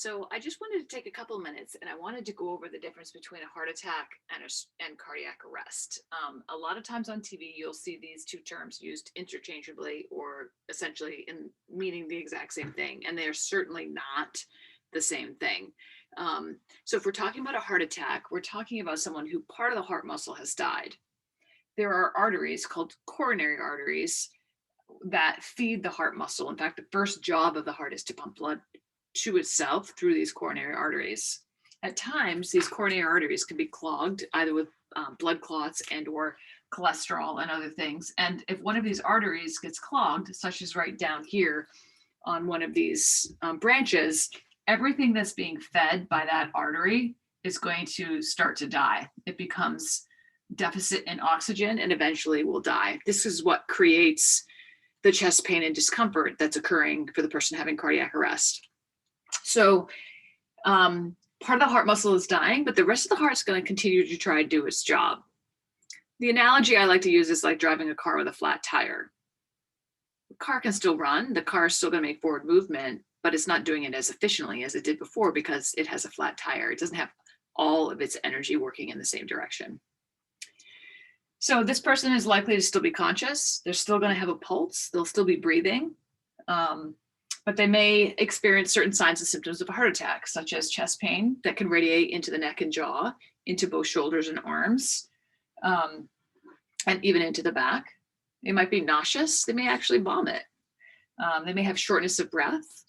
So I just wanted to take a couple of minutes and I wanted to go over the difference between a heart attack and cardiac arrest. A lot of times on TV, you'll see these two terms used interchangeably or essentially in meaning the exact same thing, and they are certainly not the same thing. So if we're talking about a heart attack, we're talking about someone who part of the heart muscle has died. There are arteries called coronary arteries that feed the heart muscle. In fact, the first job of the heart is to pump blood to itself through these coronary arteries. At times, these coronary arteries can be clogged either with blood clots and or cholesterol and other things. And if one of these arteries gets clogged, such as right down here on one of these branches, everything that's being fed by that artery is going to start to die. It becomes deficit in oxygen and eventually will die. This is what creates the chest pain and discomfort that's occurring for the person having cardiac arrest. So part of the heart muscle is dying, but the rest of the heart is going to continue to try to do its job. The analogy I like to use is like driving a car with a flat tire. The car can still run, the car is still going to make forward movement, but it's not doing it as efficiently as it did before because it has a flat tire. It doesn't have all of its energy working in the same direction. So this person is likely to still be conscious. They're still going to have a pulse. They'll still be breathing. But they may experience certain signs and symptoms of a heart attack, such as chest pain that can radiate into the neck and jaw, into both shoulders and arms, and even into the back. They might be nauseous. They may actually vomit. They may have shortness of breath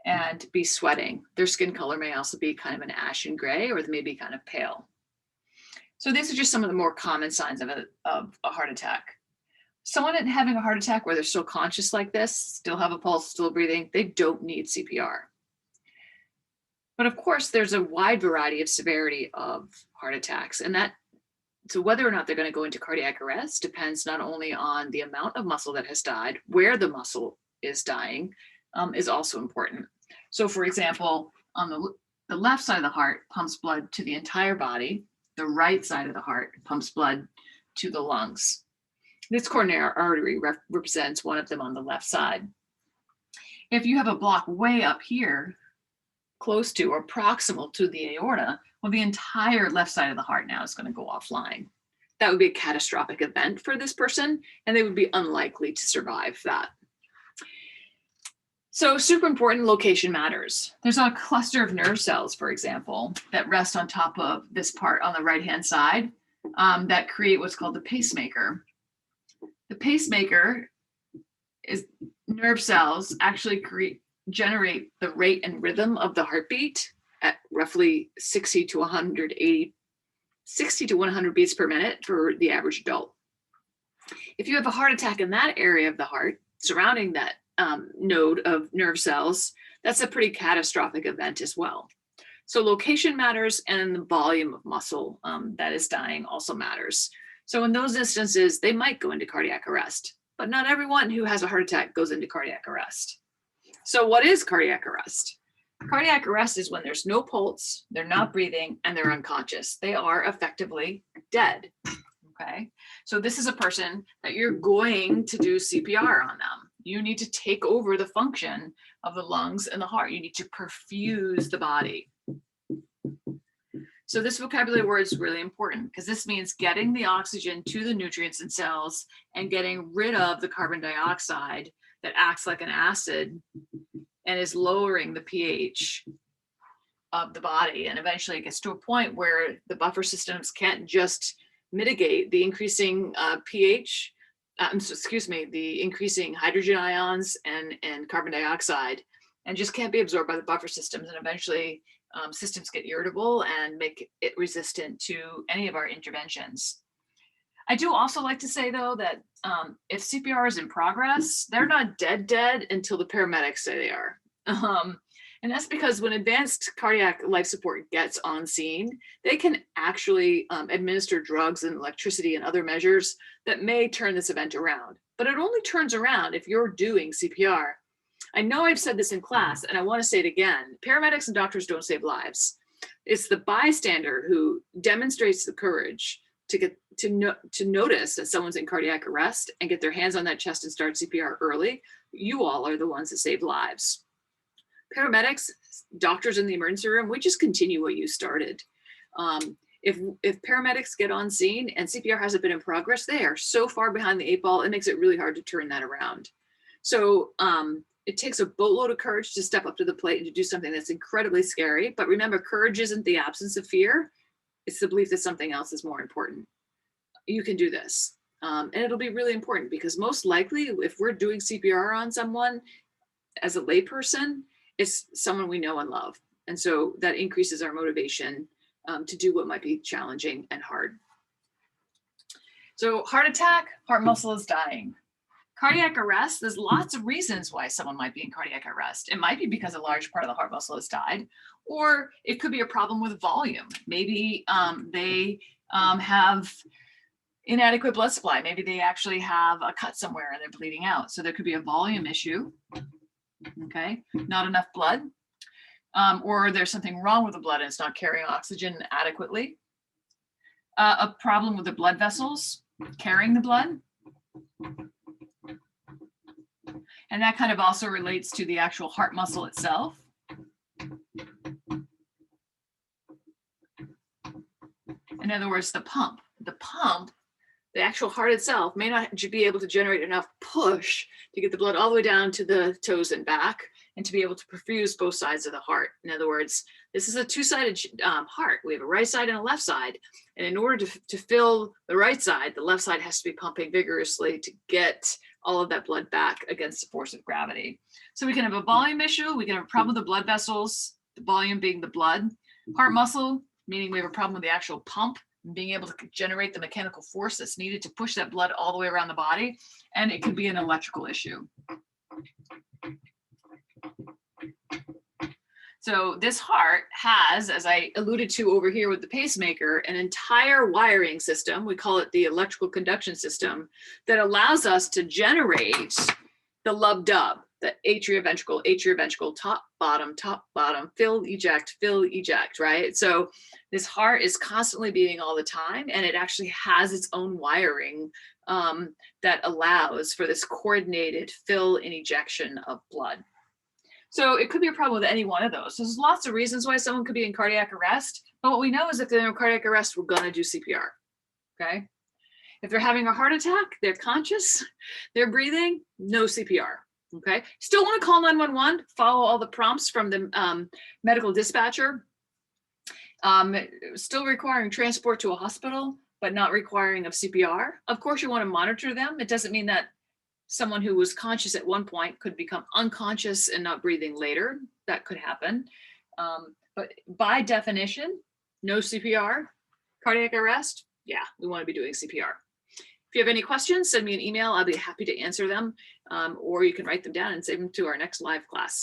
and be sweating. Their skin color may also be kind of an ashen gray, or they may be kind of pale. So these are just some of the more common signs of a heart attack. Someone having a heart attack where they're still conscious like this, still have a pulse, still breathing, they don't need CPR. But of course, there's a wide variety of severity of heart attacks, and so whether or not they're going to go into cardiac arrest depends not only on the amount of muscle that has died, where the muscle is dying is also important. So for example, on the left side of the heart pumps blood to the entire body. The right side of the heart pumps blood to the lungs. This coronary artery represents one of them on the left side. If you have a block way up here, close to or proximal to the aorta, well, the entire left side of the heart now is going to go offline. That would be a catastrophic event for this person, and they would be unlikely to survive that. So super important, location matters. There's a cluster of nerve cells, for example, that rest on top of this part on the right-hand side that create what's called the pacemaker. The pacemaker is nerve cells actually generate the rate and rhythm of the heartbeat at roughly 60 to 100 beats per minute for the average adult. If you have a heart attack in that area of the heart surrounding that node of nerve cells, that's a pretty catastrophic event as well. So location matters, and the volume of muscle that is dying also matters. So in those instances, they might go into cardiac arrest, but not everyone who has a heart attack goes into cardiac arrest. So what is cardiac arrest? Cardiac arrest is when there's no pulse, they're not breathing, and they're unconscious. They are effectively dead, okay? So this is a person that you're going to do CPR on them. You need to take over the function of the lungs and the heart. You need to perfuse the body. So this vocabulary word is really important because this means getting the oxygen to the nutrients and cells and getting rid of the carbon dioxide that acts like an acid and is lowering the pH of the body. And eventually it gets to a point where the buffer systems can't just mitigate the increasing pH, the increasing hydrogen ions and carbon dioxide, and just can't be absorbed by the buffer systems. And eventually systems get irritable and make it resistant to any of our interventions. I do also like to say, though, that if CPR is in progress, they're not dead until the paramedics say they are. And that's because when advanced cardiac life support gets on scene, they can actually administer drugs and electricity and other measures that may turn this event around. But it only turns around if you're doing CPR. I know I've said this in class, and I want to say it again. Paramedics and doctors don't save lives. It's the bystander who demonstrates the courage to notice that someone's in cardiac arrest and get their hands on that chest and start CPR early. You all are the ones that save lives. Paramedics, doctors in the emergency room, we just continue what you started. If paramedics get on scene and CPR hasn't been in progress, they are so far behind the 8 ball, it makes it really hard to turn that around. So it takes a boatload of courage to step up to the plate and to do something that's incredibly scary. But remember, courage isn't the absence of fear. It's the belief that something else is more important. You can do this. And it'll be really important because most likely if we're doing CPR on someone as a layperson, it's someone we know and love. And so that increases our motivation to do what might be challenging and hard. So heart attack, heart muscle is dying. Cardiac arrest, there's lots of reasons why someone might be in cardiac arrest. It might be because a large part of the heart muscle has died, or it could be a problem with volume. Maybe they have inadequate blood supply. Maybe they actually have a cut somewhere and they're bleeding out. So there could be a volume issue, okay? Not enough blood, or there's something wrong with the blood and it's not carrying oxygen adequately. A problem with the blood vessels carrying the blood. And that kind of also relates to the actual heart muscle itself. In other words, the pump, the actual heart itself may not be able to generate enough push to get the blood all the way down to the toes and back and to be able to perfuse both sides of the heart. In other words, this is a two-sided heart. We have a right side and a left side. And in order to fill the right side, the left side has to be pumping vigorously to get all of that blood back against the force of gravity. So we can have a volume issue. We can have a problem with the blood vessels, the volume being the blood. Heart muscle, meaning we have a problem with the actual pump, being able to generate the mechanical force that's needed to push that blood all the way around the body. And it could be an electrical issue. So this heart has, as I alluded to over here with the pacemaker, an entire wiring system, we call it the electrical conduction system, that allows us to generate the lub-dub, the atrioventricle, top, bottom, fill, eject, right? So this heart is constantly beating all the time, and it actually has its own wiring that allows for this coordinated fill and ejection of blood. So it could be a problem with any one of those. So there's lots of reasons why someone could be in cardiac arrest, but what we know is if they're in cardiac arrest, we're gonna do CPR, okay? If they're having a heart attack, they're conscious, they're breathing, no CPR, okay? Still wanna call 911, follow all the prompts from the medical dispatcher, still requiring transport to a hospital, but not requiring of CPR. Of course, you wanna monitor them. It doesn't mean that someone who was conscious at one point could become unconscious and not breathing later. That could happen. But by definition, no CPR, cardiac arrest, yeah, we want to be doing CPR. If you have any questions, send me an email. I'll be happy to answer them, or you can write them down and save them to our next live class.